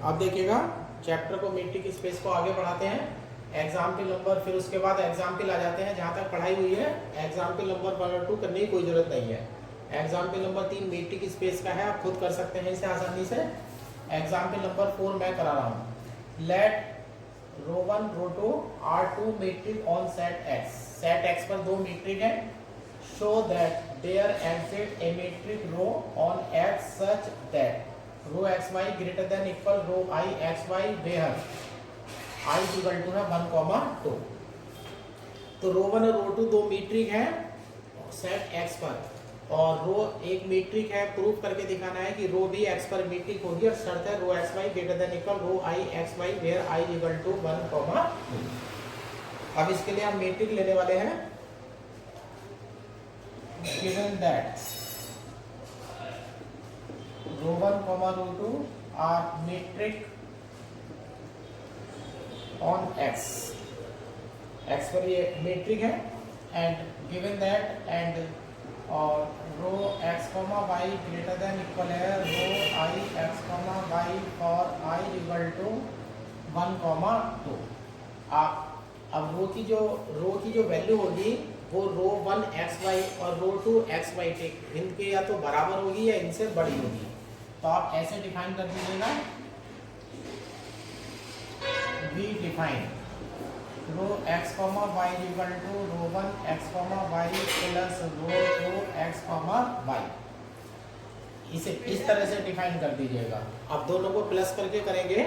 अब देखिएगा चैप्टर को मीट्रिक स्पेस को आगे बढ़ाते हैं। एग्जाम्पल नंबर, फिर उसके बाद एग्जाम्पल आ जाते हैं। जहाँ तक पढ़ाई हुई है एग्जाम्पल नंबर 1 और 2 करने की कोई जरूरत नहीं है। एग्जाम्पल नंबर 3 मीट्रिक स्पेस का है, आप खुद कर सकते हैं इसे आसानी से। एग्जाम्पल नंबर 4 मैं करा रहा हूँ। Let rho 1 rho 2 are 2 metric on set X. Set X पर 2 मीट्रिक है। Show that there exist a metric rho on X such that rho x Y greater than equal rho I X Y where I equal to है 1, 2। तो rho 1 और rho 2 2 metric है set X पर, और रो एक metric है। Proof करके दिखाना है कि रो भी एक्स पर मीट्रिक होगी, और शर्त है rho x Y greater than equal rho I X Y where I equal to 1, 2। अब इसके लिए हम मीट्रिक लेने वाले हैं। Given that rho 1, rho 2 are metric on X. X पर ये मीट्रिक है। एंड गिवन दैट एंड और rho X comma Y greater than equal है rho I X comma Y for I equal to 1, 2। आप अब रो की जो वैल्यू होगी वो रो 1 एक्स वाई और रो 2 एक्स वाई के इनके या तो बराबर होगी या इनसे बड़ी होगी। तो आप ऐसे डिफाइन कर दीजिएगा। We define rho X comma Y equal to rho 1 X comma Y plus rho 2 X comma Y. इसे इस तरह से डिफाइन कर दीजिएगा। अब दोनों को प्लस करके करेंगे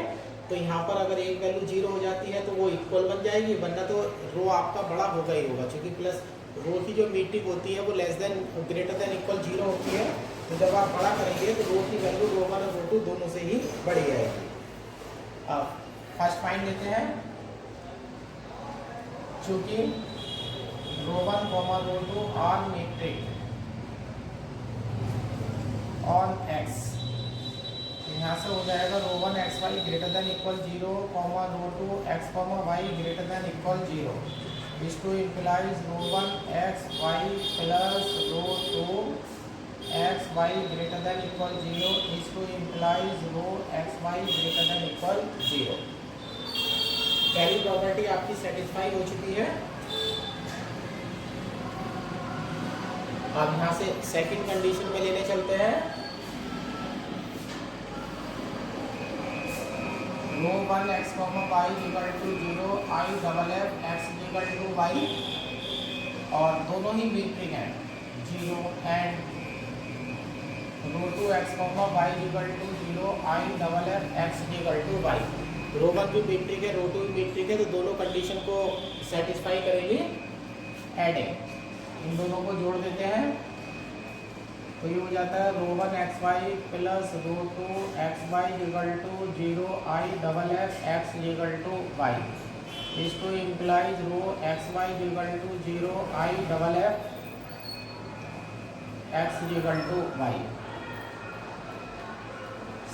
तो यहाँ पर अगर एक वैल्यू 0 हो जाती है तो वो इक्वल बन जाएगी, वरना तो रो आपका बड़ा होगा ही होगा, क्योंकि प्लस रो की जो मीट्रिक होती है वो less than greater than equal 0 होती है। तो जब आप बड़ा करेंगे तो रो की वैल्यू रो 1 और रो 2 दोनों से ही बड़ी आएगी। अब फर्स्ट फाइंड लेते हैं। चूंकि rho 1, rho 2 are metric on X, यहाँ से हो जाएगा rho 1 x Y greater than equal 0, rho 2 x Y greater than equal 0। This to implies rho 1 x Y plus rho 2 x Y greater than equal 0 is to implies rho x Y greater than equal 0। पहली property आपकी satisfy हो चुकी है। अब यहाँ से second condition में लेने चलते हैं। Rho 1 x Y equal to 0 I double F X equal to Y, और दोनों ही मीट्रिक हैं 0 and rho 2 x Y equal to 0 I double F X equal to Y. Rho 1 भी मीट्रिक है, रो 2 भी मीट्रिक है, तो दोनों कंडीशन को सेटिस्फाई करेंगे। एडिंग इन दोनों को जोड़ देते हैं तो ये हो जाता है rho 1 x Y plus rho 2 x Y equal to 0 I double F X equal to Y is to implies rho x Y equal to 0 I double F X equal to Y.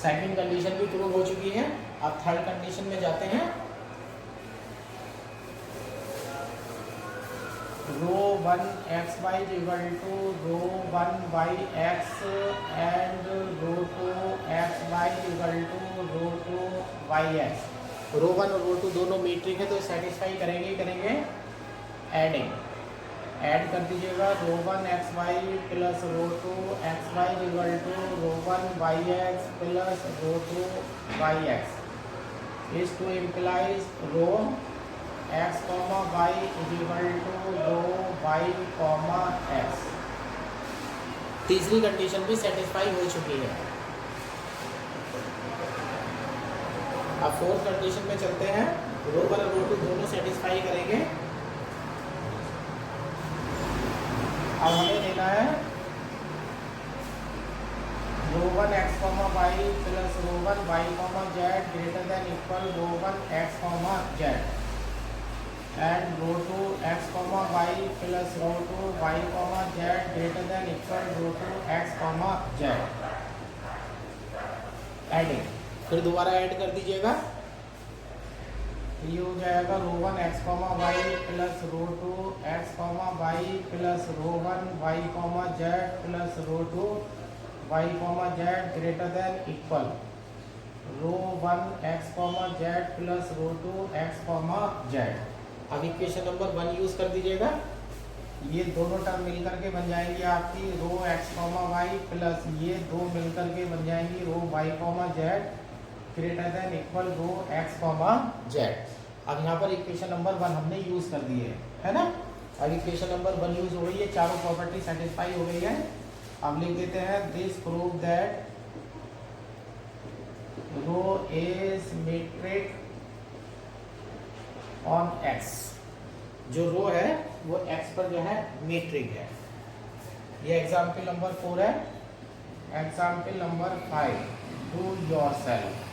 Second condition भी prove हो चुकी है। अब third condition में जाते हैं। Rho 1 x Y equal to rho 1 Y X and rho 2 x Y equal to row 2 y x. रो 1 और rho 2 दोनों मीट्रिक है तो सेटिस्फाई करेंगे। एडिंग ऐड कर दीजिएगा rho 1 x Y plus rho 2 x Y equal to rho 1 Y x plus rho 2 y x is to implies rho x Y equal to rho y x. तीसरी condition भी satisfy हो चुकी है। अब fourth condition में चलते हैं। Rho 1 और रो 2 दोनों सेटिस्फाई करेंगे। अब हमें लेना है rho 1 x Y plus rho 1 Y Z greater than equal rho 1 X Z and rho 2 x Y plus rho 2 Y Z greater than equal rho 2 X Z. Adding फिर दोबारा add कर दीजिएगा। ये हो जाएगा rho 1 x Y plus rho 2 x Y plus rho 1 Y Z plus rho 2 Y Z greater than equal rho 1 X comma Z plus rho 2 X comma Z. अब equation number 1 use कर दीजिएगा। ये दोनों टर्म मिलकर के बन जाएंगी आपकी rho X comma Y plus ये दो मिलकर के बन जाएंगी rho Y comma Z greater than equal rho X comma Z. अब यहाँ पर इक्वेशन नंबर 1 हमने यूज कर दी है ना। अब इक्वेशन नंबर 1 यूज हो गई है, चारों प्रॉपर्टी सेटिस्फाई हो गई है। अब लिख देते हैं this prove that rho is metric on x. जो रो है वो एक्स पर जो है मेट्रिक है। ये एग्जाम्पल नंबर 4 है। Example number 5 do yourself.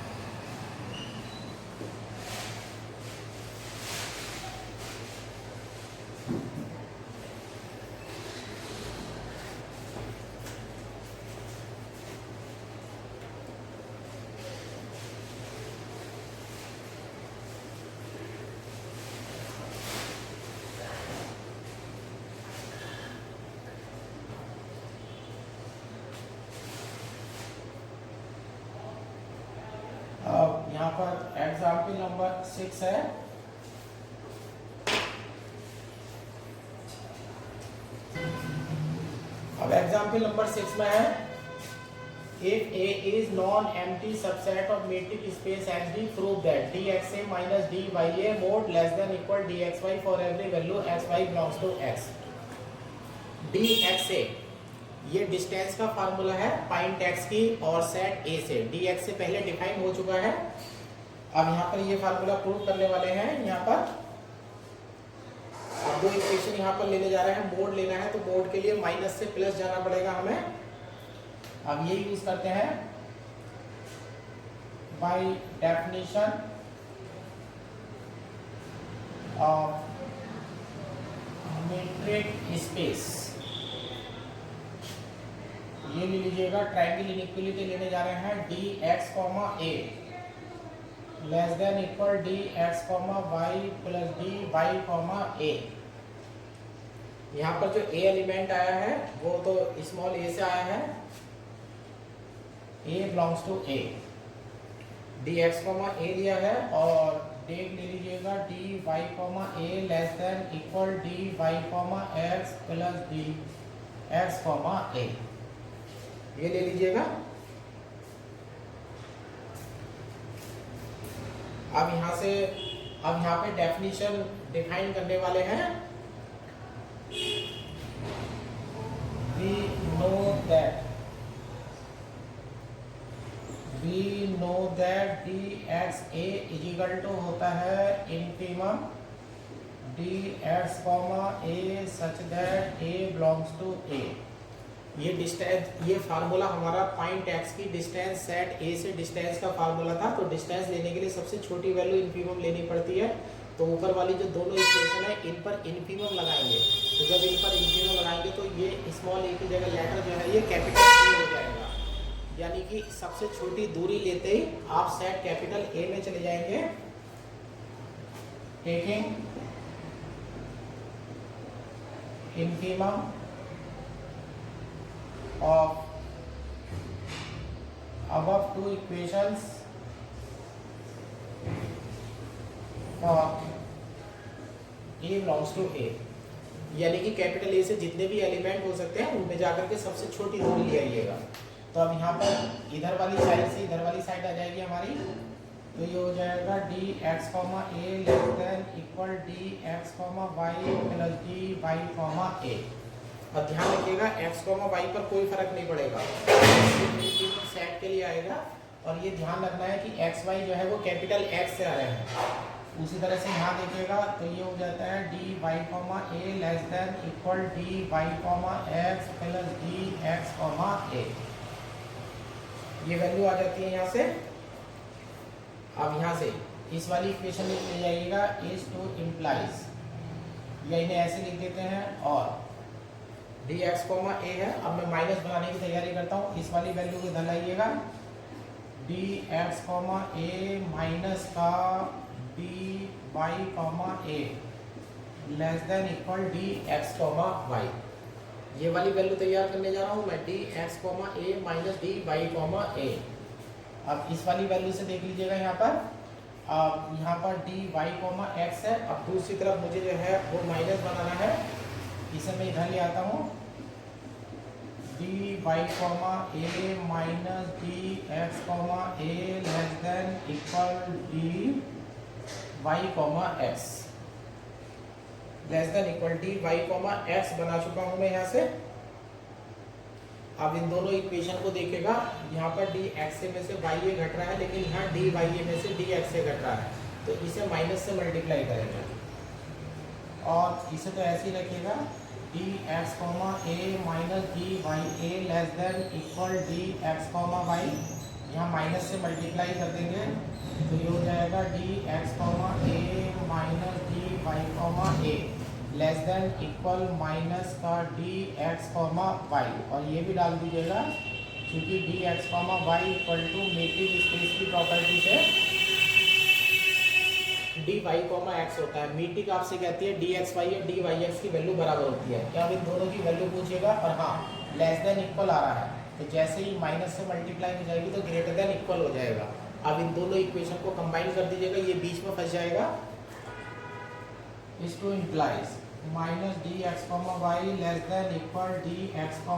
अब यहाँ पर एग्जाम्पल नंबर 6 है। अब एग्जाम्पल नंबर 6 में है if A is non-empty subset of metric space XD, prove that dxa minus dya mod less than equal dxy for every value xy belongs to x। dxa ये distance का formula है point x की और set A से। dx से पहले define हो चुका है। अब यहाँ पर ये फार्मूला प्रूव करने वाले हैं। यहाँ पर अब दो इक्वेशन यहाँ पर लेने जा रहे हैं, मोड लेना है तो मोड के लिए माइनस से प्लस जाना पड़ेगा हमें। अब ये यूज करते हैं by definition of metric space. ये ले लीजिएगा, ट्रायंगल इनइक्वालिटी लेने जा रहे हैं D x comma A less than equal D x comma Y plus D Y comma A. यहाँ पर जो ए एलिमेंट आया है वो तो स्मॉल ए से आया है, A belongs to A. D x comma A लिया है और डेट ले लीजिएगा D Y comma A less than equal D Y comma X plus D x comma A. ये ले लीजिएगा। अब यहाँ पे डेफिनेशन डिफाइन करने वाले हैं। we know that dxa is equal to होता है infimum dx a such that a belongs to a। ये डिस्टेंस, ये फार्मूला हमारा पॉइंट x की डिस्टेंस सेट A से डिस्टेंस का फार्मूला था। तो डिस्टेंस लेने के लिए सबसे छोटी वैल्यू इनफीमम लेनी पड़ती है। तो ऊपर वाली जो दोनों इक्वेशन है इन पर इनफीमम लगाएंगे। तो जब इन पर इनफीमम लगाएंगे तो ये स्मॉल ए की जगह लेटर जो है ये कैपिटल ए हो जाएगा। यानी कि सबसे छोटी दूरी लेते ही आप सेट कैपिटल ए में चले जाएंगे। Taking infimum of above two equations for A belongs to A। यानी कि कैपिटल ए से जितने भी एलिमेंट हो सकते हैं उनमें जाकर के सबसे छोटी दूरी ले आइएगा। तो अब यहाँ पर इधर वाली साइड से इधर वाली साइड आ जाएगी हमारी। तो ये हो जाएगा D x comma A less than equal D x comma Y plus D Y comma A. और ध्यान रखिएगा x कॉमा y पर कोई फर्क नहीं पड़ेगा, सेट के लिए आएगा। और ये ध्यान रखना है कि x y जो है वो कैपिटल X से आ रहे हैं। उसी तरह से यहाँ देखिएगा तो ये हो जाता है D Y comma A less than equal D Y comma X plus D x comma A. ये वैल्यू आ जाती है यहाँ से। अब यहाँ से इस वाली इक्वेशन में ले जाइएगा इज टू इम्प्लाइज, या इन्हें ऐसे लिख देते हैं। और डी एक्स कॉमा ए है। अब मैं माइनस बनाने की तैयारी करता हूँ। इस वाली वैल्यू को इधर लाइएगा D x comma A minus का D Y comma A less than equal D x comma Y. ये वाली वैल्यू तैयार करने जा रहा हूँ मैं D x comma A minus D Y comma A. अब इस वाली वैल्यू से देख लीजिएगा यहाँ पर, अब यहाँ पर dy, x है। अब दूसरी तरफ मुझे जो है वो माइनस बनाना है, इसे मैं इधर ले आता हूँ, dy, a minus dx, a less than equal dy, x less than equal dy, x बना चुका हूँ मैं यहाँ से। अब इन दोनों इक्वेशन को देखेगा, यहाँ पर dx में से y घट रहा है, लेकिन यहाँ dy में से dx घट रहा है, तो इसे माइनस से मल्टीप्लाई करेगा और इसे तो ऐसे ही रखिएगा, dx, a minus dy, a less than equal dx, y, यहाँ माइनस से मल्टीप्लाई कर देंगे तो ये हो जाएगा dx, a minus dy, a less than equal minus का dx, y, और ये भी डाल दीजिएगा क्योंकि dx, y equal to metric space की प्रॉपर्टी से dy, x होता है। मीट्रिक आपसे कहती है dx, y और dy, x की वैल्यू बराबर होती है। क्या इन दोनों की वैल्यू पूछेगा, और हाँ लेस देन इक्वल आ रहा है, तो जैसे ही माइनस से मल्टीप्लाई हो जाएगी तो ग्रेटर देन इक्वल हो जाएगा। अब इन दोनों इक्वेशन को कंबाइन कर दीजिएगा, ये बीच में फंस जाएगा। Is to implies minus dx, y less than equal dx, a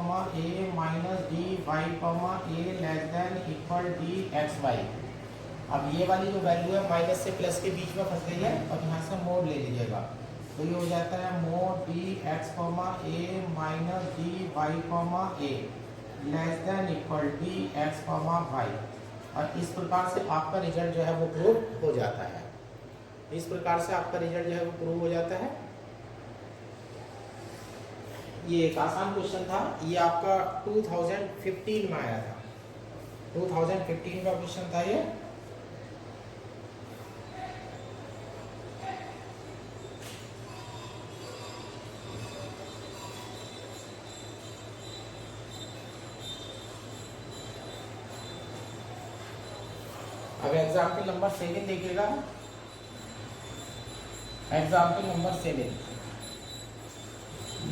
minus dy, a less than equal dxy। अब ये वाली जो वैल्यू है माइनस से प्लस के बीच में फंस गई है, और यहाँ से मोड ले लीजिएगा, तो ये हो जाता है mode dx, a minus dy, a less than equal dx, y। और इस प्रकार से आपका रिजल्ट जो है वो प्रूव हो जाता है। इस प्रकार से आपका रिजल्ट जो है वो प्रूव हो जाता है। ये एक आसान क्वेश्चन था, ये आपका 2015 में आया था, 2015 का क्वेश्चन था ये। अब एग्जाम्पल नंबर 7 देखिएगा। Example number 7,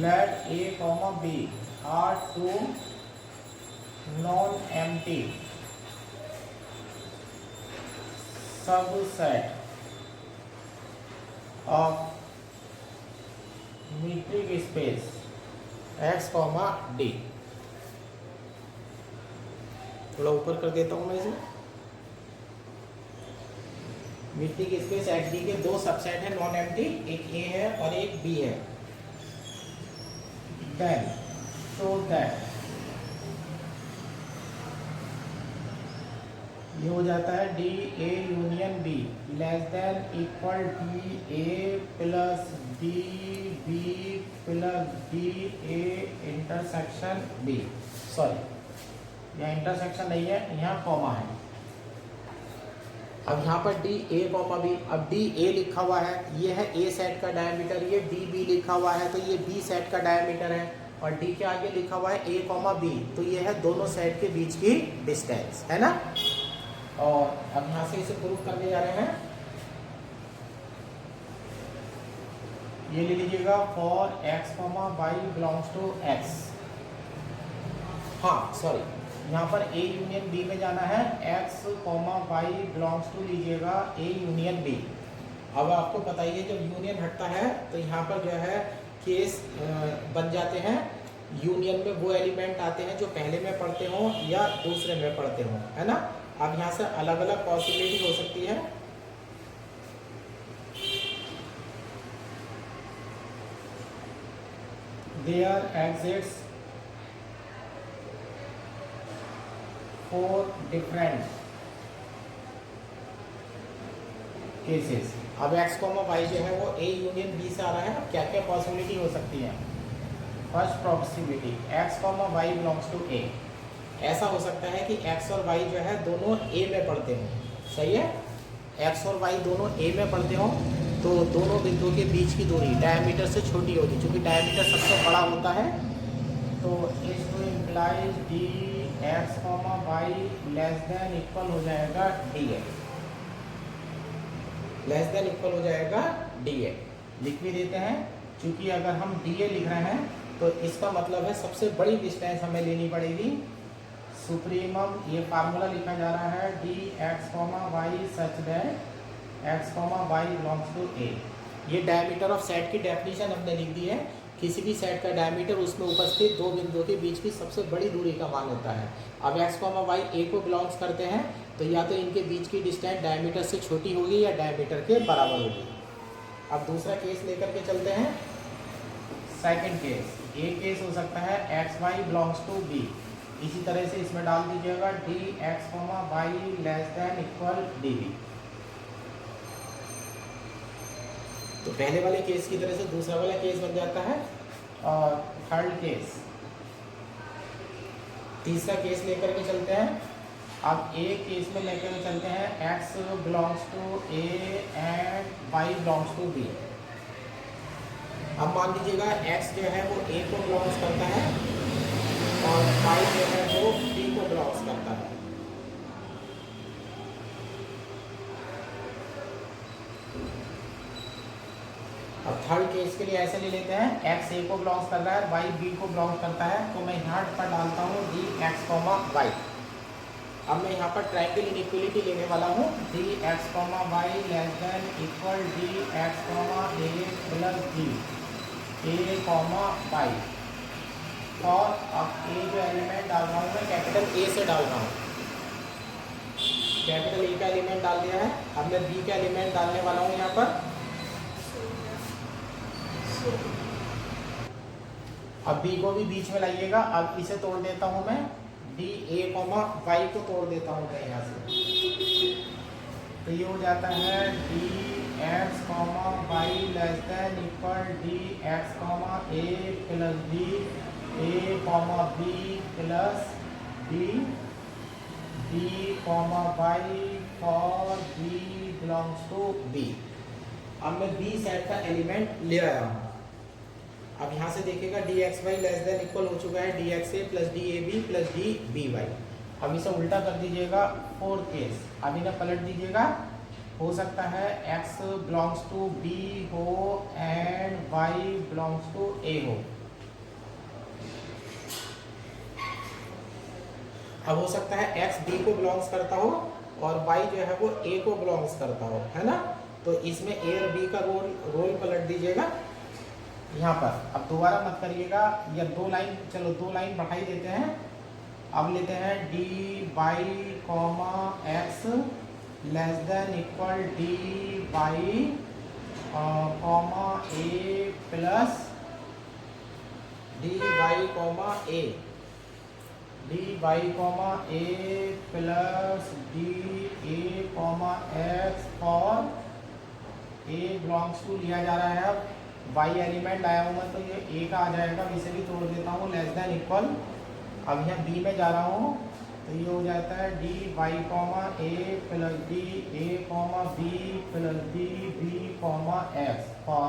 let a, b are two non-empty subset of metric space x, d। थोड़ा ऊपर कर देता हूँ मैं इसे। मीट्रिक स्पेस एक्स डी के दो सबसेट है नॉन एम्प्टी, एक ए है और एक बी है। Then show that ये हो जाता है d A union B less than equal d A plus d B plus d A intersection B. Sorry यहाँ इंटरसेक्शन नहीं है, यहाँ कॉमा है। अब यहाँ पर डी ए कॉमा बी, अब डी ए लिखा हुआ है, ये है ए सेट का डायमीटर, ये डी बी लिखा हुआ है तो ये बी सेट का डायमीटर है, और डी के आगे लिखा हुआ है ए कॉमा बी, तो ये है दोनों सेट के बीच की डिस्टेंस, है ना। और अब यहाँ से इसे प्रूफ करने जा रहे हैं। ये ले लीजिएगा for x comma Y belongs to x. हाँ सॉरी, यहाँ पर ए यूनियन बी में जाना है, x comma Y belongs to लीजिएगा ए यूनियन बी। अब आपको बताइए जब यूनियन हटता है तो यहाँ पर जो है केस बन जाते हैं, यूनियन में वो एलिमेंट आते हैं जो पहले में पढ़ते हों या दूसरे में पढ़ते हों, है ना। अब यहाँ से अलग अलग पॉसिबिलिटी हो सकती है। There exits 4 different cases. अब एक्स कॉमा वाई जो है वो ए यूनियन बी से आ रहा है। अब क्या क्या पॉसिबिलिटी हो सकती है। First possibility X comma Y belongs to A. ऐसा हो सकता है कि एक्स और वाई जो है दोनों ए में पढ़ते हों, सही है। एक्स और वाई दोनों ए में पढ़ते हों तो दोनों बिंदुओं के बीच की दूरी डायमीटर से छोटी होगी, क्योंकि डायमीटर सबसे बड़ा होता है। तो is to implies d x comma y less than equal हो जाएगा d A, less than equal हो जाएगा डी ए। लिख भी देते हैं, क्योंकि अगर हम डी ए लिख रहे हैं तो इसका मतलब है सबसे बड़ी डिस्टेंस हमें लेनी पड़ेगी सुप्रीमम, ये फार्मूला लिखा जा रहा है D x comma Y such that X comma Y belongs to A. ये डायमीटर ऑफ सेट की डेफिनेशन हमने लिख दी है। किसी भी सेट का डायमीटर उसमें उपस्थित दो बिंदुओं के बीच की सबसे बड़ी दूरी का मान होता है। अब एक्स कॉमा वाई ए को बिलोंग्स करते हैं तो या तो इनके बीच की डिस्टेंस डायमीटर से छोटी होगी या डायमीटर के बराबर होगी। अब दूसरा केस लेकर के चलते हैं। सेकंड केस, ए केस हो सकता है x y belongs to B. इसी तरह से इसमें डाल दीजिएगा d x comma y less than equal d B. तो पहले वाले केस की तरह से दूसरा वाला केस बन जाता है। और थर्ड केस, तीसरा केस लेकर के चलते हैं। अब एक केस में लेकर चलते हैं x belongs to a and y belongs to b। अब मान लीजिएगा x जो है वो a को बिलोंग्स करता है और y जो है वो b को बिलोंग्स करता है। अब थर्ड केस के लिए ऐसे ले लेते हैं, x a को बिलोंग्स कर रहा है, y b को बिलोंग्स करता है। तो मैं यहाँ पर डालता हूँ डी एक्स कॉमा वाई। अब मैं यहाँ पर ट्रायंगल इनइक्वलिटी लेने वाला हूँ d x comma y less than equal D x comma A plus d A comma y. और अब ए जो एलिमेंट डाल रहा हूँ मैं कैपिटल ए से डाल रहा हूँ। कैपिटल ए का एलिमेंट डाल दिया है। अब मैं बी का एलिमेंट डालने वाला हूँ यहाँ पर। अब बी को भी बीच में लाइएगा। अब इसे तोड़ देता हूँ मैं, डी ए कॉमा वाई को तोड़ देता हूँ मैं यहाँ से। तो ये हो जाता है D x comma y less than equal D x comma A plus d A comma B plus d d comma Y for B belongs to B. अब मैं बी सेट का एलिमेंट ले आया हूँ। अब यहाँ से देखेगा d x y less than equal हो चुका है D x A plus d A B plus d B y. अब इसे उल्टा कर दीजिएगा। फोर्थ केस, अब इन्हें पलट दीजिएगा। हो सकता है x बिलोंग्स टू b हो and y belongs to a हो। अब हो सकता है x b को बिलोंग्स करता हो और y जो है वो a को बिलोंग्स करता हो, है ना। तो इसमें a और b का रोल पलट दीजिएगा यहाँ पर। अब दोबारा मत करिएगा, या दो लाइन बढ़ाई देते हैं। अब लेते हैं d Y comma x less than equal D Y comma A plus D Y comma A d Y comma A plus d A comma x for A belongs to लिया जा रहा है। अब y एलिमेंट आया हुआ तो ये a का आ जाएगा। इसे भी तोड़ देता हूँ लेस देन इक्वल। अब यहाँ b में जा रहा हूँ तो ये हो जाता है D Y comma A plus d A comma B plus d B comma x for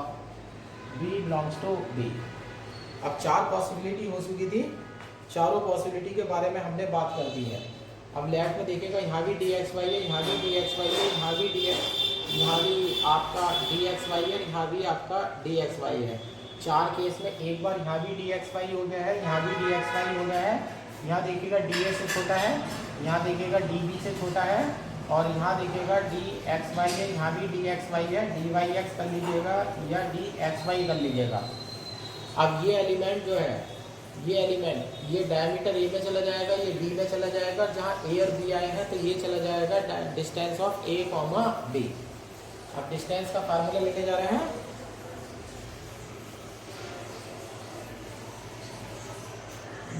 b belongs to b। अब चार पॉसिबिलिटी हो चुकी थी। चारों पॉसिबिलिटी के बारे में हमने बात कर दी है। अब लेफ्ट में देखेगा यहाँ भी डी एक्स वाई है, यहाँ भी डी एक्स वाई है, यहाँ भी यहाँ भी आपका डी एक्स वाई है, यहाँ भी आपका डी एक्स वाई है। चार केस में एक बार यहाँ भी डी एक्स वाई हो गया है, यहाँ भी डी एक्स वाई हो गया है। यहाँ देखिएगा डी ए से छोटा है, यहाँ देखिएगा डी बी से छोटा है और यहाँ देखिएगा डी एक्स वाई है, यहाँ भी डी एक्स वाई है। डी वाई एक्स कर लीजिएगा या डी एक्स वाई कर लीजिएगा। अब ये एलिमेंट जो है, ये एलिमेंट ये डायमीटर ए में चला जाएगा, ये बी में चला जाएगा। जहाँ ए और बी आए हैं तो ये चला जाएगा distance of A comma B. अब डिस्टेंस का फार्मूला लेके जा रहे हैं।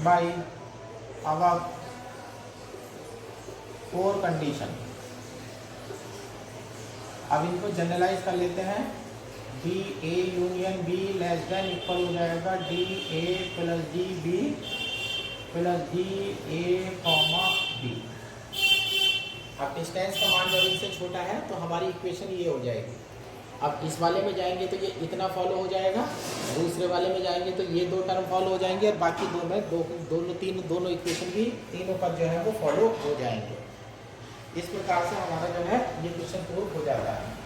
बाई अब 4 कंडीशन। अब इनको जनरलाइज कर लेते हैं। D A union B less than equal हो जाएगा d A plus d B plus d A comma B. अब डिस्टेंस का मान जब इनसे छोटा है तो हमारी इक्वेशन ये हो जाएगी। अब इस वाले में जाएंगे तो ये इतना फॉलो हो जाएगा, दूसरे वाले में जाएंगे तो ये दो टर्म फॉलो हो जाएंगे और बाकी दो में दोनों इक्वेशन भी तीनों पद जो है वो फॉलो हो जाएंगे। इस प्रकार से हमारा जो है ये क्वेश्चन प्रूव हो जाता है।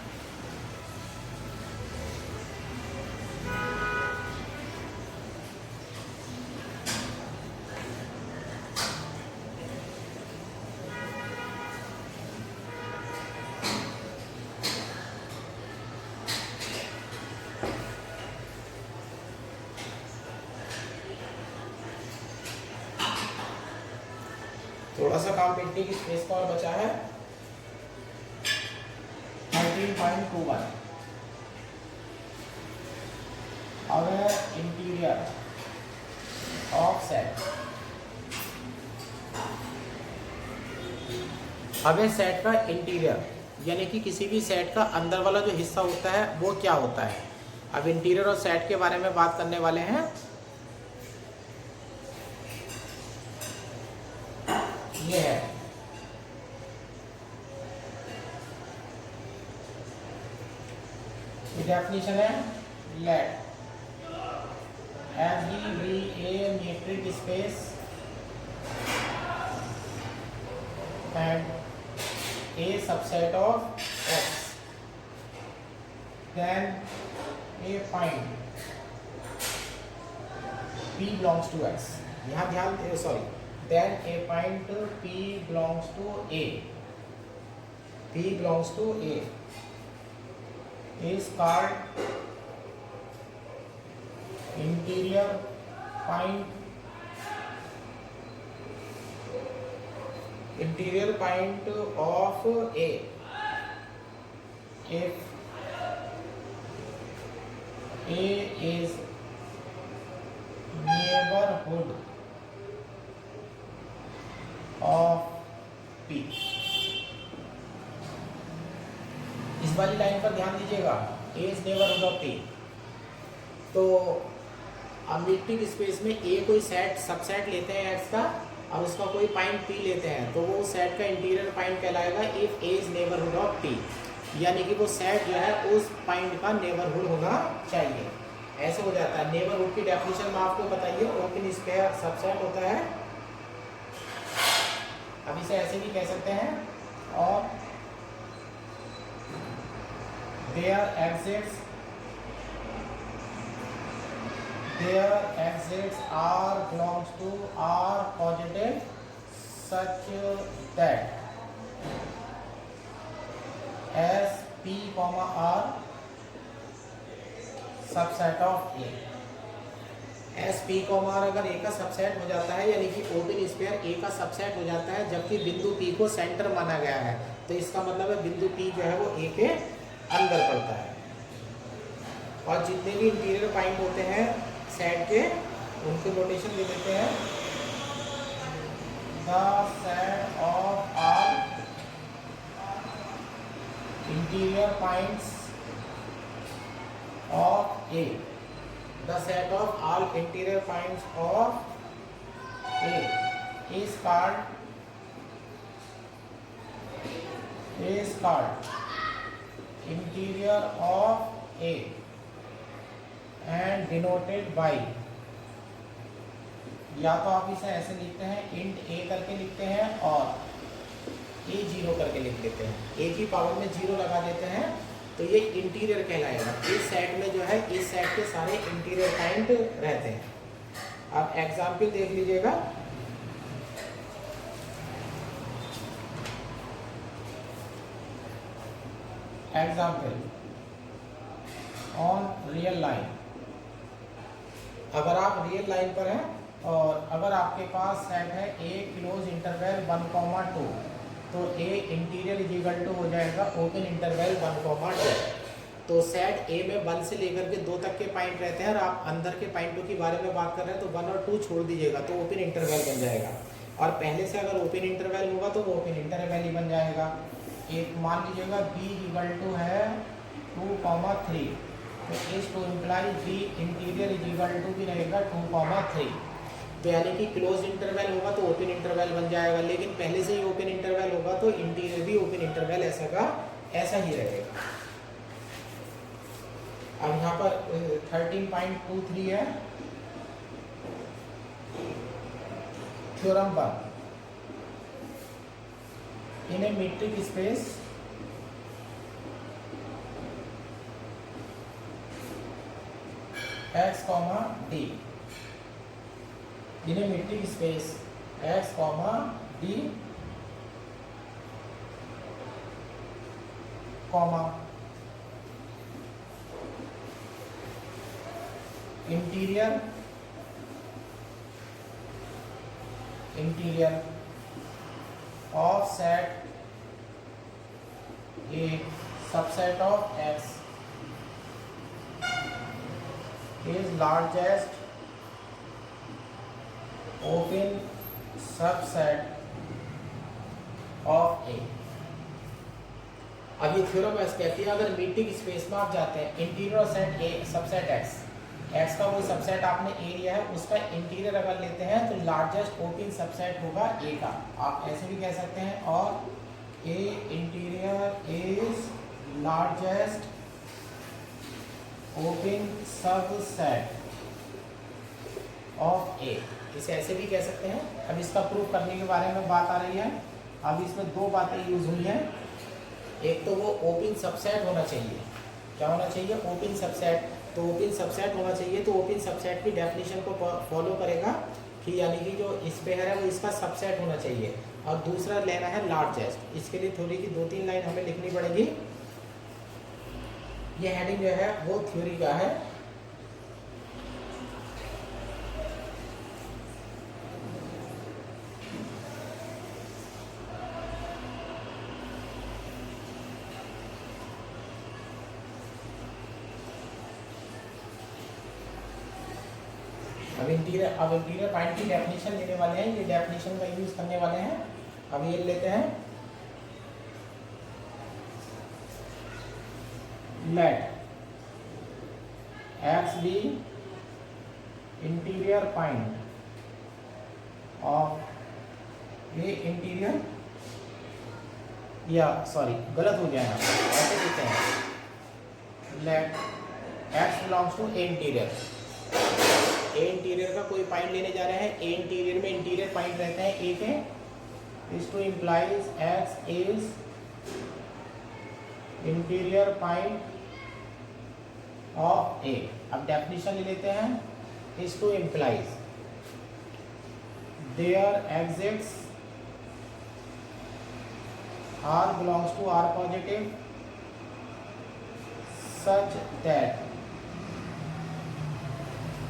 थोड़ा सा काम मिट्टी की स्पेस का और बचा है 13.21। अब है इंटीरियर ऑफ सेट। अब है सेट का इंटीरियर, यानी कि किसी भी सेट का अंदर वाला जो हिस्सा होता है वो क्या होता है। अब इंटीरियर और सेट के बारे में बात करने वाले हैं। ये है डेफिनेशन है, let every be a metric space and a subset of x, then a find p belongs to x। यहाँ ध्यान sorry, then a find p belongs to a, p belongs to a is called interior point, interior point of a if a is neighborhood of p। इस वाली line पर ध्यान दीजिएगा, a is neighborhood of p। तो अब metric space में a कोई set subset लेते हैं x का और उसका कोई पॉइंट p लेते हैं, तो वो सेट का इंटीरियर पॉइंट कहलाएगा if a is neighbourhood of p, यानी कि वो सेट जो है उस पॉइंट का नेबरहुड होना चाहिए। ऐसे हो जाता है। नेबरहुड की डेफिनेशन में आपको बताइए, ओपन स्क्वायर सबसेट होता है, अब इसे ऐसे भी कह सकते हैं, और there exits R belongs to R positive such that as P comma R subset of A। S p comma r अगर ए का सबसेट हो जाता है, यानी कि ओपन स्क्वायर ए का सबसेट हो जाता है, जबकि बिंदु पी को सेंटर माना गया है, तो इसका मतलब है बिंदु पी जो है वो ए के अंदर पड़ता है। और जितने भी इंटीरियर पॉइंट होते हैं सेट के, उनके नोटेशन दे देते हैं, the set of all interior points of A, the set of all interior points of A is called interior of A and denoted by, या तो आप इसे ऐसे लिखते हैं int A करके लिखते हैं और A 0 करके लिख देते हैं, A की पावर में 0 लगा देते हैं, तो ये इंटीरियर कहलाएगा। इस सेट में जो है इस सेट के सारे इंटीरियर पॉइंट रहते हैं। अब एग्जाम्पल देख लीजिएगा, एग्जाम्पल ऑन रियल लाइन। अगर आप रियल लाइन पर हैं और अगर आपके पास सेट है ए क्लोज इंटरवल 1,2, तो A interior is equal to हो जाएगा ओपन इंटरवल 1,2। तो सेट ए में 1 से लेकर के 2 तक के पॉइंट रहते हैं और आप अंदर के पॉइंटों के बारे में बात कर रहे हैं, तो 1 और 2 छोड़ दीजिएगा, तो ओपन इंटरवल बन जाएगा। और पहले से अगर ओपन इंटरवल होगा तो वो ओपन इंटरवल ही बन जाएगा। एक मान लीजिएगा बी इक्वल टू है 2,3, तो is to imply B interior is equal to भी रहेगा 2,3, तो यानी कि क्लोज इंटरवल होगा तो ओपन इंटरवल बन जाएगा, लेकिन पहले से ही ओपन इंटरवल होगा तो इंटीरियर भी ओपन इंटरवल ऐसा का ऐसा ही रहेगा। अब यहाँ पर 13.23 है, theorem 1, in A metric space x, d, in a metric space x, d, interior of set A subset of X is largest open subset of A। अब ये थ्योरम ऐसे कहती है, अगर मीटिंग स्पेस में आप जाते हैं, इंटीरियर सेट ए सबसेट एक्स, एक्स का वो सबसेट आपने ए लिया है, उसका इंटीरियर अगर लेते हैं तो लार्जेस्ट ओपन सबसेट होगा ए का। आप ऐसे भी कह सकते हैं, और A interior is largest open subset of A, इसे ऐसे भी कह सकते हैं। अब इसका प्रूफ करने के बारे में बात आ रही है। अब इसमें दो बातें यूज हुई हैं, एक तो वो ओपन सबसेट होना चाहिए। क्या होना चाहिए? Open subset. तो ओपन सबसेट होना चाहिए, तो ओपन सबसेट की डेफिनेशन को फॉलो करेगा कि यानी कि जो स्पेयर है वो इसका सबसेट होना चाहिए। और दूसरा लेना है लार्जेस्ट। इसके लिए थ्योरी की 2-3 लाइन हमें लिखनी पड़ेगी। ये हेडिंग जो है वो थ्योरी का है। अब इंटीरियर पॉइंट की डेफिनेशन लेने वाले हैं, ये डेफिनेशन का यूज करने वाले हैं। अब ये लेते हैं, let X be interior point of A interior, या सॉरी गलत हो गया है, ऐसे लिखते हैं, let X belongs to A interior. A interior का कोई पॉइंट लेने जा रहे हैं, ए इंटीरियर में इंटीरियर पॉइंट रहते हैं ए के, is to implies x is interior point of A. अब डेफिनेशन ले लेते हैं, is to implies there exists R belongs to R positive such that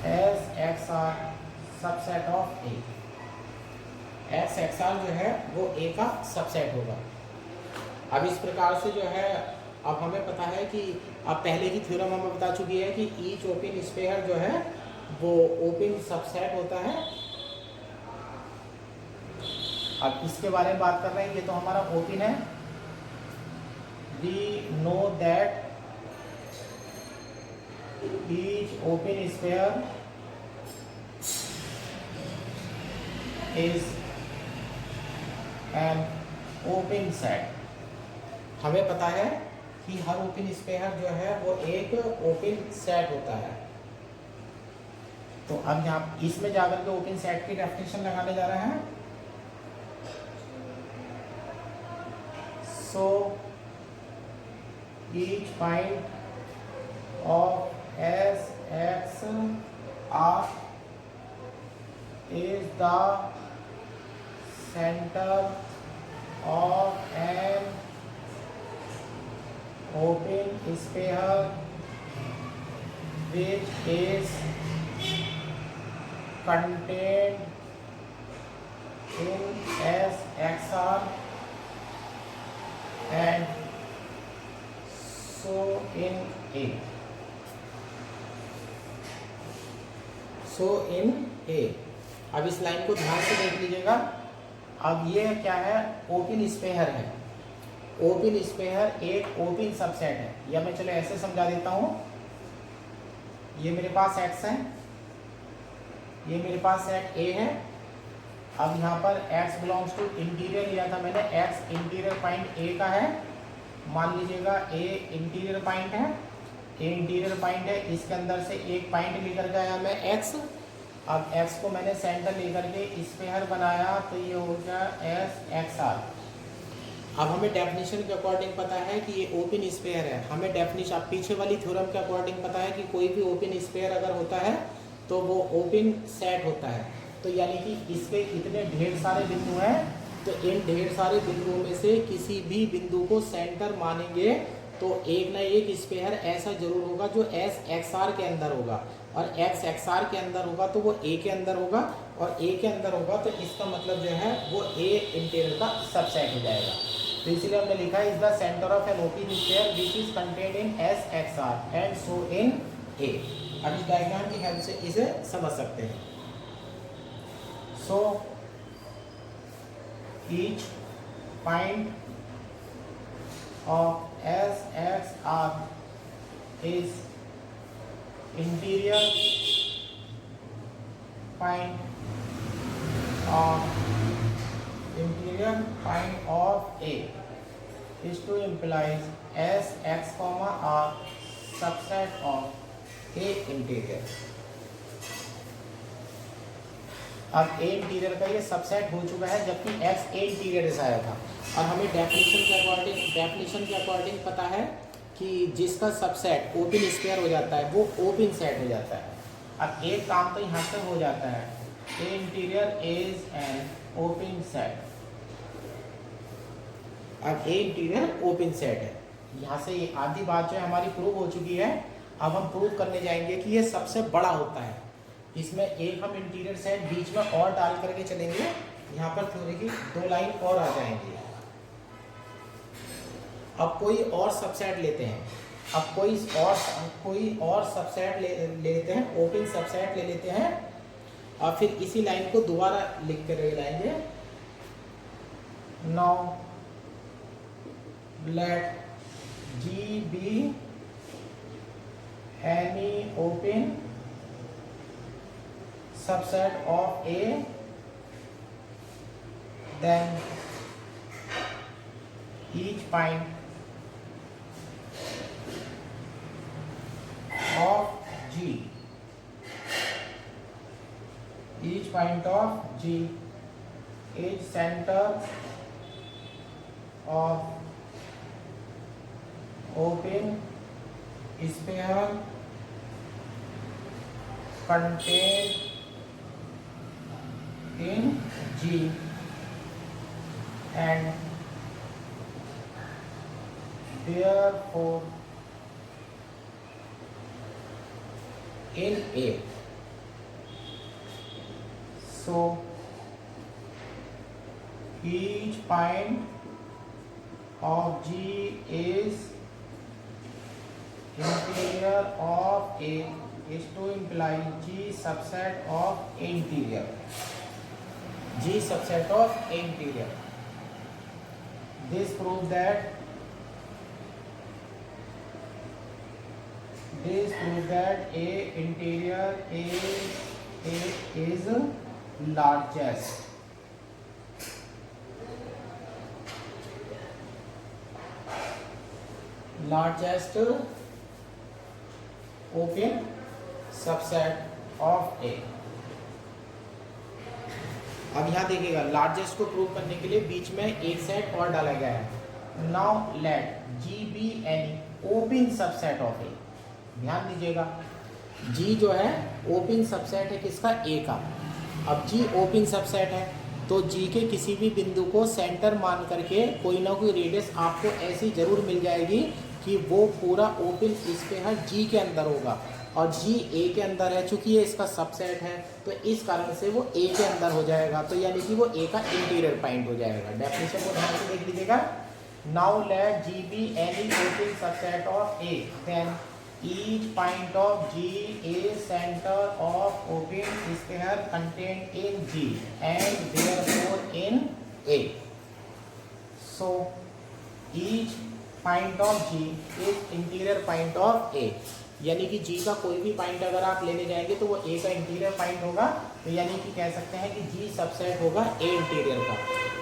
S x r subset of A. X x r जो है वो ए का subset होगा। अब इस प्रकार से जो है, अब हमें पता है कि अब पहले की थ्योरम हमें बता चुकी है कि ईच ओपन स्पेयर जो है वो ओपन सबसेट होता है। अब इसके बारे में बात कर रहे हैं, ये तो हमारा ओपन है। We know that each open sphere is an open set। हमें पता है कि हर ओपन स्पेयर जो है वो एक ओपन सेट होता है। तो अब यहाँ इसमें जाकर के ओपन सेट की डेफिनेशन लगाने जा रहे हैं। सो each point of as x r is the center of an open sphere which is contained in S x r and so in A। सो इन ए। अब इस लाइन को ध्यान से देख लीजिएगा। अब ये क्या है? ओपन स्पेयर है। ओपन स्पेयर एक ओपन सबसेट है, या मैं चलो ऐसे समझा देता हूँ। ये मेरे पास एक्स है, ये मेरे पास सेट ए है। अब यहाँ पर एक्स बिलोंग्स टू इंटीरियर लिया था मैंने, एक्स इंटीरियर पॉइंट ए का है। मान लीजिएगा ए इंटीरियर पॉइंट है, ए इंटीरियर पॉइंट है, इसके अंदर से एक पॉइंट लेकर के आया मैं एक्स। अब एक्स को मैंने सेंटर लेकर के स्फीयर बनाया, तो ये हो गया एस एक्स आर। अब हमें डेफिनेशन के अकॉर्डिंग पता है कि ये ओपन स्फीयर है। हमें डेफिनेशन पीछे वाली थ्योरम के अकॉर्डिंग पता है कि कोई भी ओपन स्फीयर अगर होता है तो वो ओपन सेट होता है। तो यानी कि इसके इतने ढेर सारे बिंदु हैं, तो इन ढेर सारे बिंदुओं में से किसी भी बिंदु को सेंटर मानेंगे तो एक ना एक स्फीयर ऐसा जरूर होगा जो एस एक्स आर के अंदर होगा। और x XR के अंदर होगा तो वो A के अंदर होगा, और A के अंदर होगा तो इसका मतलब जो है वो A इंटीरियर का सबसेट हो जाएगा। तो इसीलिए हमने लिखा है is the centre of an open sphere which is contained in S XR and so in A। अब इस डायग्राम की हेल्प से इसे समझ सकते हैं। So each point of S XR is interior point of A is to implies S X comma R subset of A interior। अब A interior का ये सबसेट हो चुका है, जबकि X A इंटीरियर जैसा आया था। और हमें डेफिनेशन के अकॉर्डिंग पता है कि जिसका सबसेट ओपन स्क्वायर हो जाता है वो ओपन सेट हो जाता है। अब एक काम तो यहाँ से हो जाता है, A interior is an open set. अब ए इंटीरियर ओपन सेट है, यहाँ से ये आधी बात जो है हमारी प्रूव हो चुकी है। अब हम प्रूव करने जाएंगे कि ये सबसे बड़ा होता है। इसमें एक हम इंटीरियर सेट बीच में और डाल करके चलेंगे, यहाँ पर थोड़ी की 2 लाइन और आ जाएंगी। अब कोई और सबसेट लेते हैं, अब कोई और सबसेट ले लेते हैं, ओपन सबसेट ले लेते हैं, और फिर इसी लाइन को दोबारा लिख कर लाएंगे। Now let G be any open subset of A, then each point of G is center of open sphere contained in G and therefore in A। So each point of G is interior of A is to imply G subset of A interior। G subset of A interior। This proves that A interior is largest open subset of A। अब यहाँ देखिएगा largest को prove करने के लिए बीच में एक set और डाला गया है। Now let G be any open subset of A। ध्यान दीजिएगा G जो है ओपन सबसेट है किसका, A का। अब G ओपन सबसेट है तो G के किसी भी बिंदु को सेंटर मान करके कोई ना कोई रेडियस आपको ऐसी जरूर मिल जाएगी कि वो पूरा ओपन स्फीयर G के अंदर होगा, और G A के अंदर है। चूंकि ये इसका सबसेट है तो इस कारण से वो A के अंदर हो जाएगा, तो यानी कि वो A का इंटीरियर पॉइंट हो जाएगा। डेफिनेशन को ध्यान से देख लीजिएगा। Now let G be any open subset of A, then each point of G is center of open sphere contained in G and therefore in A। So each point of G is interior point of A। यानी कि G का कोई भी point अगर आप लेने जाएंगे तो वो A का इंटीरियर पॉइंट होगा, तो यानी कि कह सकते हैं कि G सबसेट होगा A इंटीरियर का।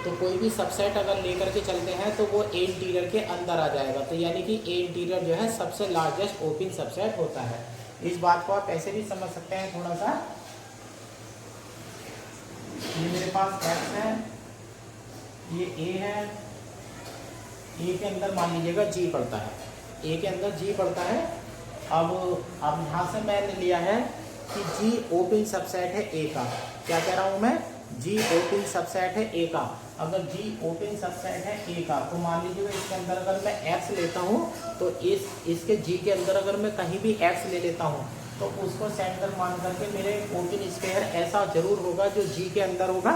तो कोई भी सबसेट अगर लेकर के चलते हैं तो वो A इंटीरियर के अंदर आ जाएगा, तो यानी कि A इंटीरियर जो है सबसे लार्जेस्ट ओपन सबसेट होता है। इस बात को आप ऐसे भी समझ सकते हैं थोड़ा सा। ये मेरे पास X है, ये A है, A के अंदर मान लीजिएगा G पड़ता है, A के अंदर G पड़ता है। अब यहाँ से मैंने लिया है कि G ओपन सबसेट है A का। क्या कह रहा हूँ मैं, G ओपन सबसेट है A का। अगर G ओपन सबसेट है A का तो मान लीजिए इसके अंदर अगर मैं X लेता हूँ तो इसके G के अंदर अगर मैं कहीं भी X ले लेता हूँ तो उसको सेंटर मान करके मेरे ओपन स्फीयर ऐसा जरूर होगा जो जी के अंदर होगा,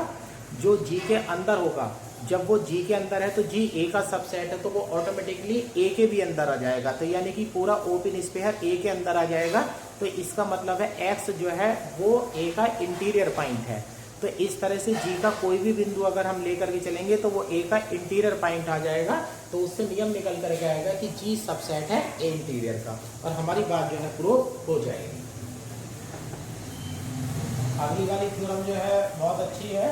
जो जी के अंदर होगा। जब वो जी के अंदर है तो जी ए का सबसेट है, तो वो ऑटोमेटिकली ए के भी अंदर आ जाएगा, तो यानी कि पूरा ओपन स्फीयर ए के अंदर आ जाएगा। तो इसका मतलब है एक्स जो है वो ए का इंटीरियर पॉइंट है। तो इस तरह से जी का कोई भी बिंदु अगर हम लेकर के चलेंगे तो वो ए का इंटीरियर पॉइंट आ जाएगा। तो उससे नियम निकल करके आएगा कि जी सबसेट है ए इंटीरियर का, और हमारी बात जो है प्रूव हो जाएगी। अगली वाली थ्योरम जो है बहुत अच्छी है।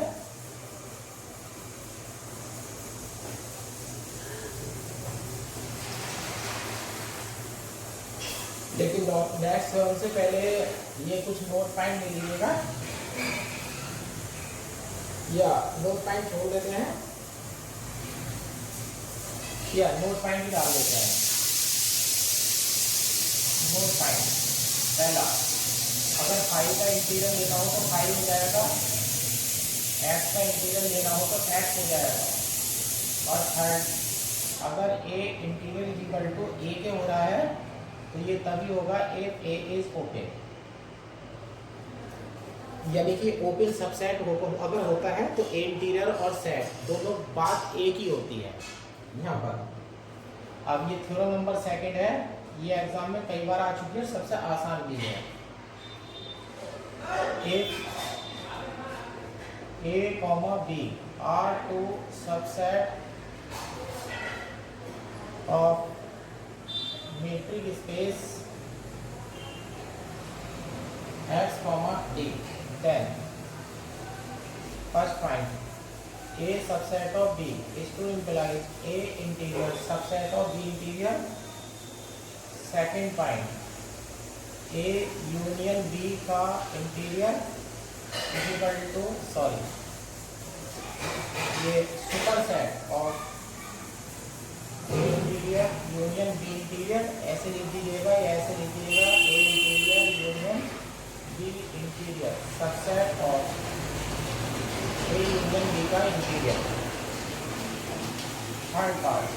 लेकिन नेक्स्ट थ्योरम से पहले ये कुछ नोट पॉइंट ले लीजिएगा, या नोट पॉइंट छोड़ देते हैं, या नोट पॉइंट भी डाल देते हैं। नोट पॉइंट पहला, अगर फाइव का इंटीरियर लेना हो तो फाइव हो जाएगा, एक्स का इंटीरियर लेना हो तो एक्स हो जाएगा। और थर्ड, अगर ए इंटीरियर इज इक्वल टू ए के हो रहा है तो ये तभी होगा इफ ए इज ओपन, यानी कि ओपन सबसेट अगर होता है तो ए इंटीरियर और सेट दोनों बात एक ही होती है यहाँ पर। अब ये थ्योरम नंबर सेकंड है, ये एग्जाम में कई बार आ चुकी है, सबसे आसान भी है। A comma B are two subset of metric space x comma d, then first point a subset of b is to implies a interior subset of b interior. Second point a union b का interior is equal to ये superset of interior union B interior, ऐसे लिख दीजिएगा या ऐसे लिख दीजिएगा, A interior union B interior subset of A union B का इंटीरियर। थर्ड पार्ट,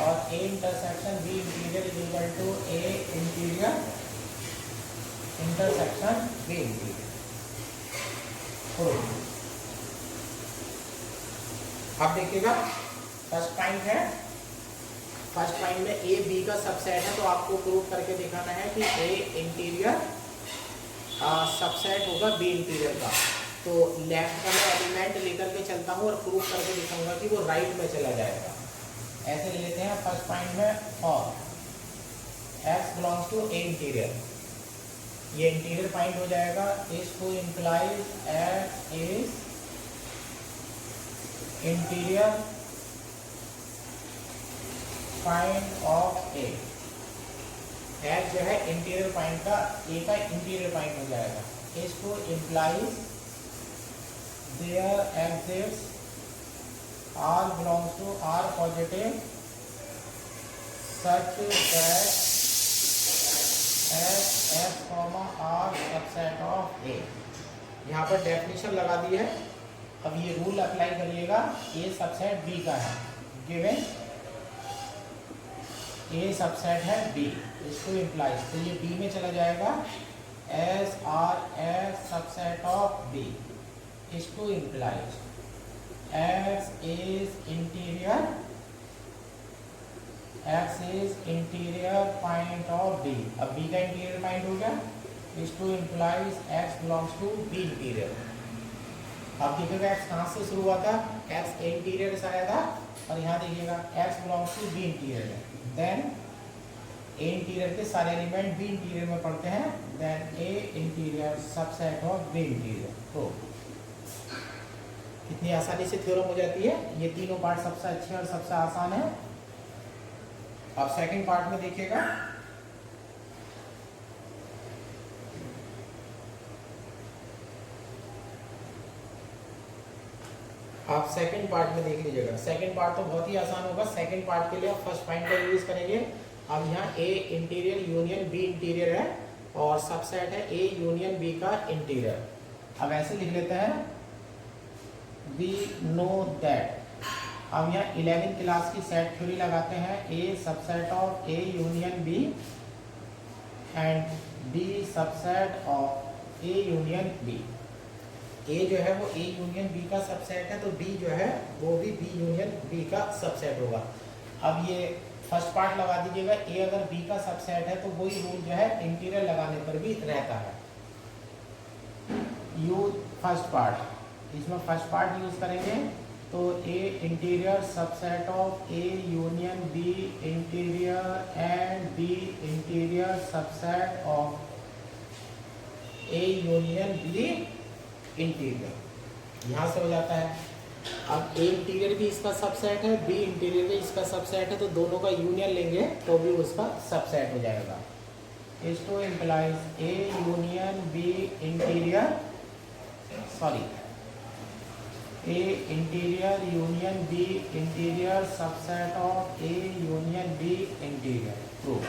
और A intersection B interior is equal to A interior intersection B interior. अब देखिएगा फर्स्ट पॉइंट है, फर्स्ट पॉइंट में ए बी का subset है, तो आपको प्रूव करके दिखाना है कि ए इंटीरियर सबसेट होगा बी इंटीरियर का। तो लेफ्ट का मैं एलिमेंट लेकर के चलता हूँ और प्रूव करके दिखाऊंगा कि वो राइट में चला जाएगा। ऐसे ले लेते हैं, फर्स्ट पॉइंट में और x belongs to A interior, ये इंटीरियर पॉइंट हो जाएगा। Is to implies x is interior point of A, x जो है इंटीरियर पॉइंट का ए का इंटीरियर पॉइंट हो जाएगा। Is to implies there exists R belongs to R positive such that F comma R subset of A. यहाँ पर definition लगा दी है। अब ये रूल अप्लाई करिएगा, ए सबसेट बी का है, गिवन ए सबसेट है बी, इसको इम्प्लाइज, तो ये बी में चला जाएगा। S R S subset of B इसको implies x is interior, X is interior point of B. अब बी का इंटीरियर पॉइंट हो गया, इसको implies X belongs to B interior. अब देखिएगा एक्स कहाँ से शुरू हुआ था, एक्स ए इंटीरियर से आया था, और यहाँ देखिएगा x belongs to B interior है। देन ए इंटीरियर के सारे एलिमेंट बी इंटीरियर में पढ़ते हैं, then A interior subset of B interior. तो कितनी आसानी से थ्योरम हो जाती है। ये तीनों पार्ट सबसे अच्छे और सबसे आसान है। अब सेकंड पार्ट में देखिएगा, आप सेकंड पार्ट में देख लीजिएगा। सेकंड पार्ट तो बहुत ही आसान होगा। सेकंड पार्ट के लिए आप फर्स्ट पॉइंट का यूज करेंगे। अब यहाँ ए इंटीरियर यूनियन बी इंटीरियर है और सबसेट है ए यूनियन बी का इंटीरियर। अब ऐसे लिख लेते हैं, वी नो दैट। अब यहाँ 11th क्लास की सेट थ्योरी लगाते हैं, A subset of A union B and B subset of A union B. A जो है वो ए यूनियन बी का सबसेट है, तो बी जो है वो भी बी यूनियन बी का सबसेट होगा। अब ये फर्स्ट पार्ट लगा दीजिएगा, ए अगर बी का सबसेट है तो वही रूल जो है इंटीरियर लगाने पर भी रहता है। यूज फर्स्ट पार्ट, इसमें फर्स्ट पार्ट यूज करेंगे तो A interior subset of A union B interior and B interior subset of A union B interior, यहाँ से हो जाता है। अब ए इंटीरियर भी इसका सबसेट है, बी इंटीरियर भी इसका सबसेट है, तो दोनों का यूनियन लेंगे तो भी उसका सबसेट हो जाएगा। Is to implies A union B interior, sorry A interior union B interior subset of A union B interior prove.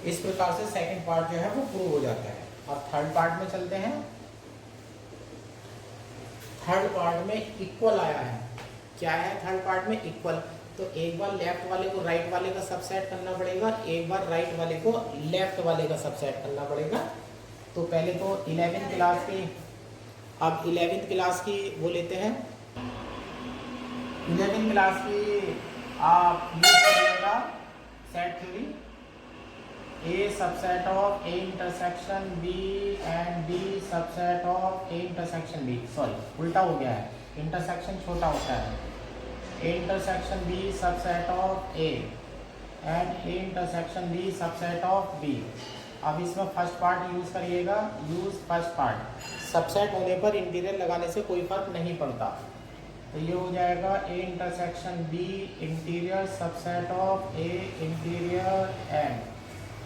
इस प्रकार से सेकंड पार्ट जो है वो प्रूव हो जाता है। अब थर्ड पार्ट में चलते हैं। थर्ड पार्ट में इक्वल आया है, क्या है थर्ड पार्ट में इक्वल, तो एक बार लेफ्ट वाले को राइट वाले का सबसेट करना पड़ेगा, एक बार राइट वाले को लेफ्ट वाले का सबसेट करना पड़ेगा। तो पहले तो 11th क्लास की, अब 11th क्लास की वो लेते हैं। 11th क्लास की आप यूज करिएगा set theory, A subset of A intersection B and B subset of A intersection B, sorry उल्टा हो गया है, इंटरसेक्शन छोटा होता है, A intersection B subset of A and A intersection B subset of B. अब इसमें फर्स्ट पार्ट यूज करिएगा, यूज फर्स्ट पार्ट, सबसेट होने पर इंटीरियर लगाने से कोई फर्क नहीं पड़ता। तो ये हो जाएगा A intersection B interior subset of A interior and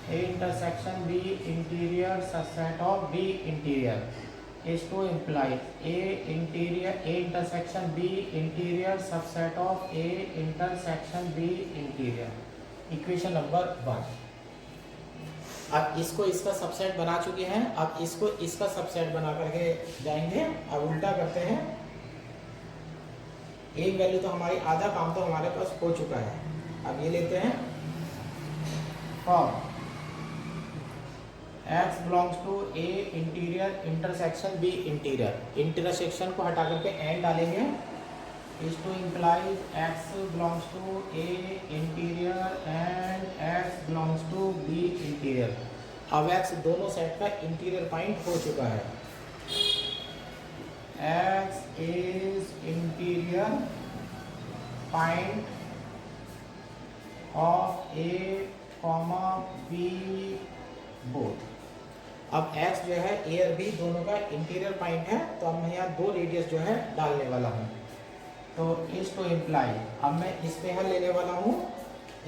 A intersection B interior subset of B interior is to implies A interior A intersection B interior subset of A intersection B interior. Equation number 1। अब इसको इसका subset बना चुके हैं, अब इसको इसका subset बना करके जाएंगे। अब उल्टा करते हैं, एक वैल्यू तो हमारी, आधा काम तो हमारे पास हो चुका है। अब ये लेते हैं form x belongs to A interior intersection B interior, intersection को हटा करके एंड डालेंगे, is to implies x belongs to A interior and x belongs to B interior. अब x दोनों सेट का इंटीरियर पॉइंट हो चुका है। x is interior point of A comma B both. अब x जो है ए और बी दोनों का इंटीरियर पॉइंट है, तो अब मैं यहाँ 2 रेडियस जो है डालने वाला हूँ। तो इस टू इम्प्लाई, अब मैं स्पेयर लेने वाला हूँ,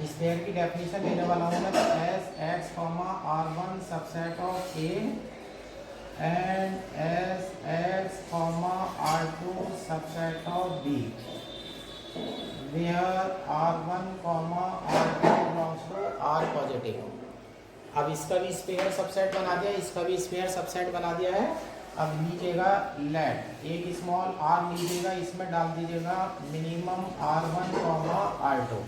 स्पेयर की डेफिनेशन लेने वाला हूँ मैं, तो S x comma R1 subset of A and S x comma R2 subset of B where R1 comma R2 belongs to R positive. अब इसका भी स्पेयर सबसेट बना दिया, इसका भी स्पेयर सबसेट बना दिया है। अब लीजिएगा लेट, एक स्मॉल r लीजिएगा, इसमें डाल दीजिएगा मिनिमम R1 कॉमा R2।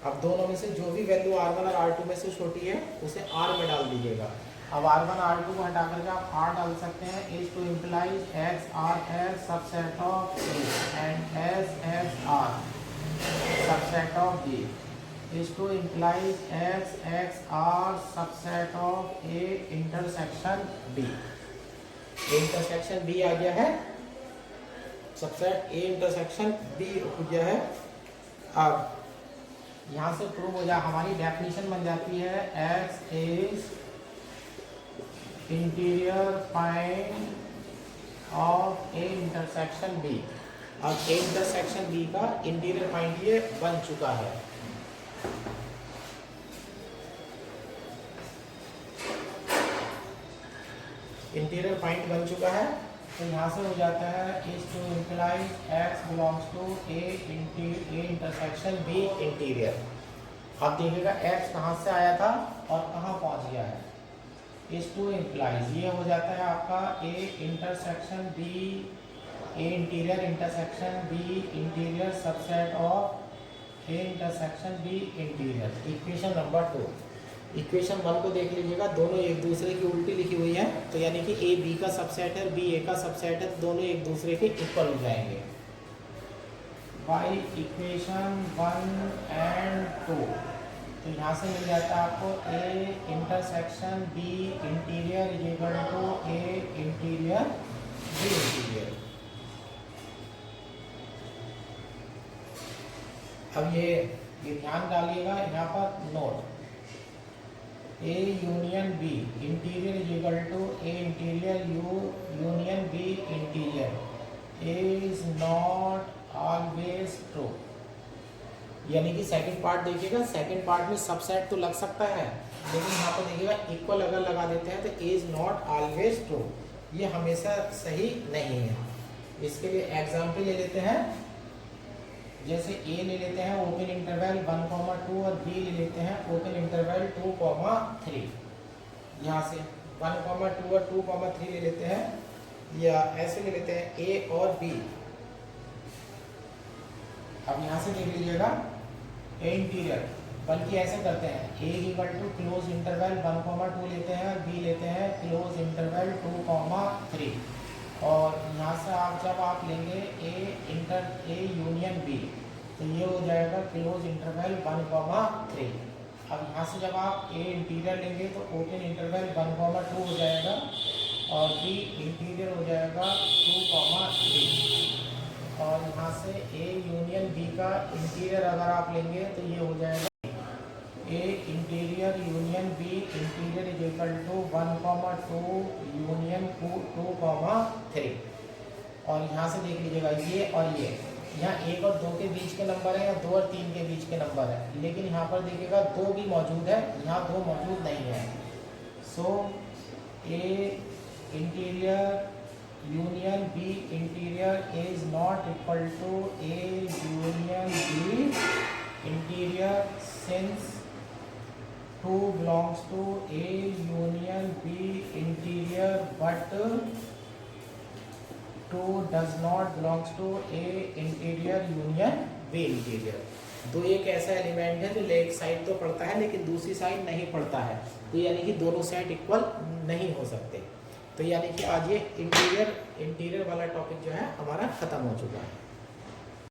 अब दोनों में से जो भी वैल्यू R1 और R2 में से छोटी है उसे R में डाल दीजिएगा। अब R1 R2 को हटा करके आप R डाल सकते हैं। Is to implies x r S subset of A and S x r subset of B is to implies x r subset of a intersection b। Intersection b आ गया है, subset a intersection b हो गया है। अब यहाँ से prove हो जाए, हमारी डेफिनेशन बन जाती है x is interior point of a intersection b। अब a इंटरसेक्शन b का इंटीरियर पॉइंट ये बन चुका है। इंटीरियर पॉइंट बन चुका है, तो यहाँ से हो जाता है is to implies x belongs to A intersection B interior. अब देखिएगा x कहाँ से आया था और कहाँ पहुँच गया है। इज टू इम्प्लाइज ये हो जाता है आपका A intersection B A interior intersection B interior subset of A intersection B interior. Equation number 2। इक्वेशन 1 को देख लीजिएगा, दोनों एक दूसरे की उल्टी लिखी हुई है, तो यानी कि ए बी का सबसेट है, बी ए का सबसेट है, दोनों एक दूसरे के इक्वल हो जाएंगे। बाई इक्वेशन 1 एंड 2 तो यहाँ से मिल जाता है आपको A intersection B interior is equal to A interior B interior. अब ये ध्यान डालिएगा यहाँ पर note, A union B interior is equal to A interior union B interior is not always true. यानी कि सेकंड पार्ट देखिएगा, सेकंड पार्ट में सबसेट तो लग सकता है, लेकिन यहाँ पर देखिएगा इक्वल अगर लगा देते हैं तो इज नॉट ऑलवेज ट्रू, ये हमेशा सही नहीं है। इसके लिए एग्जाम्पल ले लेते हैं, जैसे ए ले लेते हैं ओपन इंटरवल 1,2 और बी ले लेते हैं ओपन इंटरवल 2,3। यहाँ से 1,2 और 2,3 ले लेते हैं, या ऐसे ले लेते हैं ए और बी। अब यहाँ से देख लीजिएगा ए इंटीरियर, बल्कि ऐसे करते हैं ए इक्वल टू क्लोज इंटरवल 1,2 लेते हैं और बी लेते हैं क्लोज इंटरवल 2,3। और यहाँ से जब आप लेंगे ए यूनियन बी तो ये हो जाएगा क्लोज इंटरवल 1,3। अब यहाँ से जब आप ए इंटीरियर लेंगे तो ओपन इंटरवल 1,2 हो जाएगा और बी इंटीरियर हो जाएगा 2,3। और यहाँ से ए यूनियन बी का इंटीरियर अगर आप लेंगे तो ये हो जाएगा A interior union B interior is equal to 1,2 union 2,3। और यहाँ से देख लीजिएगा ये और ये, यहाँ 1 और 2 के बीच के नंबर है या 2 और 3 के बीच के नंबर है, लेकिन यहाँ पर देखिएगा 2 भी मौजूद है, यहाँ 2 मौजूद नहीं है। So A interior union B interior is not equal to A union B interior since 2 belongs to A union B interior but 2 does not belongs to A interior union B interior। तो एक ऐसा element है जो leg side तो पढ़ता है लेकिन दूसरी साइड नहीं पढ़ता है, तो यानी कि दोनों साइड इक्वल नहीं हो सकते। तो यानी कि आज ये इंटीरियर वाला टॉपिक जो है हमारा खत्म हो चुका है।